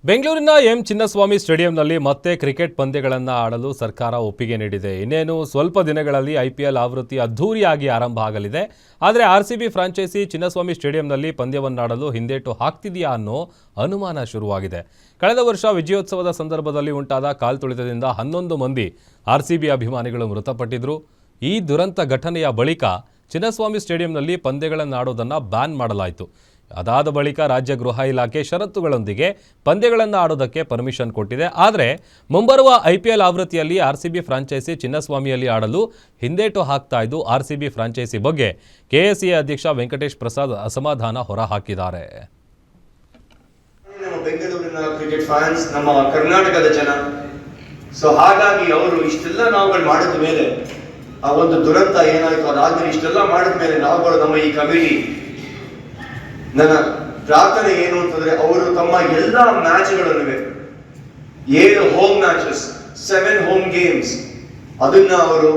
ಬೆಂಗಳೂರಿನ ಚಿನ್ನಸ್ವಾಮಿ ಸ್ಟೇಡಿಯಂನಲ್ಲಿ ಮತ್ತೆ ಕ್ರಿಕೆಟ್ ಪಂದ್ಯಗಳನ್ನು ಆಡಲು ಸರ್ಕಾರ ಒಪ್ಪಿಗೆ ನೀಡಿದೆ. ಇನ್ನೇನು ಸ್ವಲ್ಪ ದಿನಗಳಲ್ಲಿ IPL ಆವೃತ್ತಿ ಅದ್ಧೂರಿಯಾಗಿ ಆರಂಭ ಆಗಲಿದೆ. ಆದರೆ RCB ಫ್ರಾಂಚೈಸಿ ಚಿನ್ನಸ್ವಾಮಿ ಸ್ಟೇಡಿಯಂನಲ್ಲಿ ಪಂದ್ಯವನ್ನಾಡಲು ಹಿಂದೇಟು ಹಾಕ್ತಿದೆಯಾ ಅನ್ನೋ ಅನುಮಾನ ಶುರುವಾಗಿದೆ. ಕಳೆದ ವರ್ಷ ವಿಜಯೋತ್ಸವದ ಸಂದರ್ಭದಲ್ಲಿ ಉಂಟಾದ ಕಾಲ್ತುಳಿತದಿಂದ 11 ಮಂದಿ RCB ಅಭಿಮಾನಿಗಳು ಮೃತಪಟ್ಟಿದ್ರು. ಈ ದುರಂತ ಘಟನೆಯ ಬಳಿಕ ಚಿನ್ನಸ್ವಾಮಿ ಸ್ಟೇಡಿಯಂನಲ್ಲಿ ಪಂದ್ಯಗಳನ್ನಾಡೋದನ್ನು ಬ್ಯಾನ್ ಮಾಡಲಾಯಿತು. ಅದಾದ ಬಳಿಕ ರಾಜ್ಯ ಗೃಹ ಇಲಾಖೆ ಷರತ್ತುಗಳೊಂದಿಗೆ ಪಂದ್ಯಗಳನ್ನು ಆಡೋದಕ್ಕೆ ಪರ್ಮಿಷನ್ ಕೊಟ್ಟಿದೆ. ಆದರೆ ಮುಂಬರುವ IPL ಆವೃತ್ತಿಯಲ್ಲಿ RCB ಫ್ರಾಂಚೈಸಿ ಚಿನ್ನಸ್ವಾಮಿಯಲ್ಲಿ ಆಡಲು ಹಿಂದೇಟು ಹಾಕ್ತಾ ಇದ್ದು RCB ಫ್ರಾಂಚೈಸಿ ಬಗ್ಗೆ KSCA ಅಧ್ಯಕ್ಷ ವೆಂಕಟೇಶ್ ಪ್ರಸಾದ್ ಅಸಮಾಧಾನ ಹೊರಹಾಕಿದ್ದಾರೆ. ನಮ್ಮ ಬೆಂಗಳೂರಿನ ಕ್ರಿಕೆಟ್ ಫ್ಯಾನ್ಸ್, ನಮ್ಮ ಕರ್ನಾಟಕದ ಜನ, ಸೊ ಹಾಗಾಗಿ ಅವರು ಇಷ್ಟೆಲ್ಲ ನಾವುಗಳು ಮಾಡಿದ ಮೇಲೆ ಆ ಒಂದು ದುರಂತ ಏನಾಯ್ತು, ಅದಾದ್ಮೇಲೆ ಇಷ್ಟೆಲ್ಲ ಮಾಡಿದ ಮೇಲೆ ನಾವುಗಳು ನಮ್ಮ ಈ ಕಮಿಟಿ ನನ್ನ ಪ್ರಾರ್ಥನೆ ಏನು ಅಂತಂದ್ರೆ, ಅವರು ತಮ್ಮ ಎಲ್ಲಾ ಮ್ಯಾಚ್ಗಳನ್ನು 7 ಹೋಮ್ ಮ್ಯಾಚಸ್ 7 ಹೋಮ್ ಗೇಮ್ಸ್ ಅದನ್ನ ಅವರು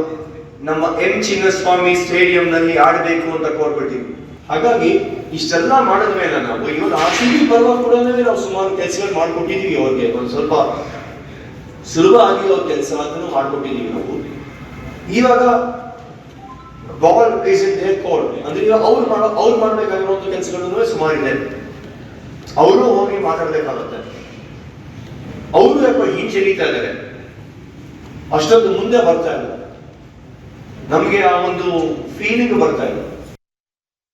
ನಮ್ಮ ಚಿನ್ನಸ್ವಾಮಿ ಸ್ಟೇಡಿಯಂ ನಲ್ಲಿ ಆಡಬೇಕು ಅಂತ ಕೋರ್ಬಿಟ್ಟಿವಿ. ಹಾಗಾಗಿ ಇಷ್ಟೆಲ್ಲ ಮಾಡಿದ ಮೇಲೆ ನಾವು ಇವಾಗ RCB ಪರವಾಗಿ ಕೂಡ ನಾವು ಸುಮಾರು ಕೆಲಸಗಳು ಮಾಡ್ಕೊಟ್ಟಿದೀವಿ. ಅವ್ರಿಗೆ ಒಂದು ಸ್ವಲ್ಪ ಸುಲಭ ಆಗಿರೋ ಕೆಲಸ ಅದನ್ನು ಮಾಡ್ಕೊಟ್ಟಿದೀವಿ ನಾವು. ಇವಾಗ ball is in their court ಅಂದ್ರೆ ಈಗ ಅವ್ರು ಮಾಡಬೇಕಾಗಿರೋ ಕೆಲಸಗಳನ್ನು ಸುಮಾರಿದೆ. ಅವರು ಹೋಗಿ ಮಾತಾಡ್ಬೇಕಾಗತ್ತೆ. ಅವರು ಯಾಕೋ ಹಿಂಜರಿತಾ ಇದ್ದಾರೆ, ಅಷ್ಟೊಂದು ಮುಂದೆ ಬರ್ತಾ ಇಲ್ಲ. ನಮ್ಗೆ ಆ ಒಂದು ಫೀಲಿಂಗ್ ಬರ್ತಾ ಇಲ್ಲ.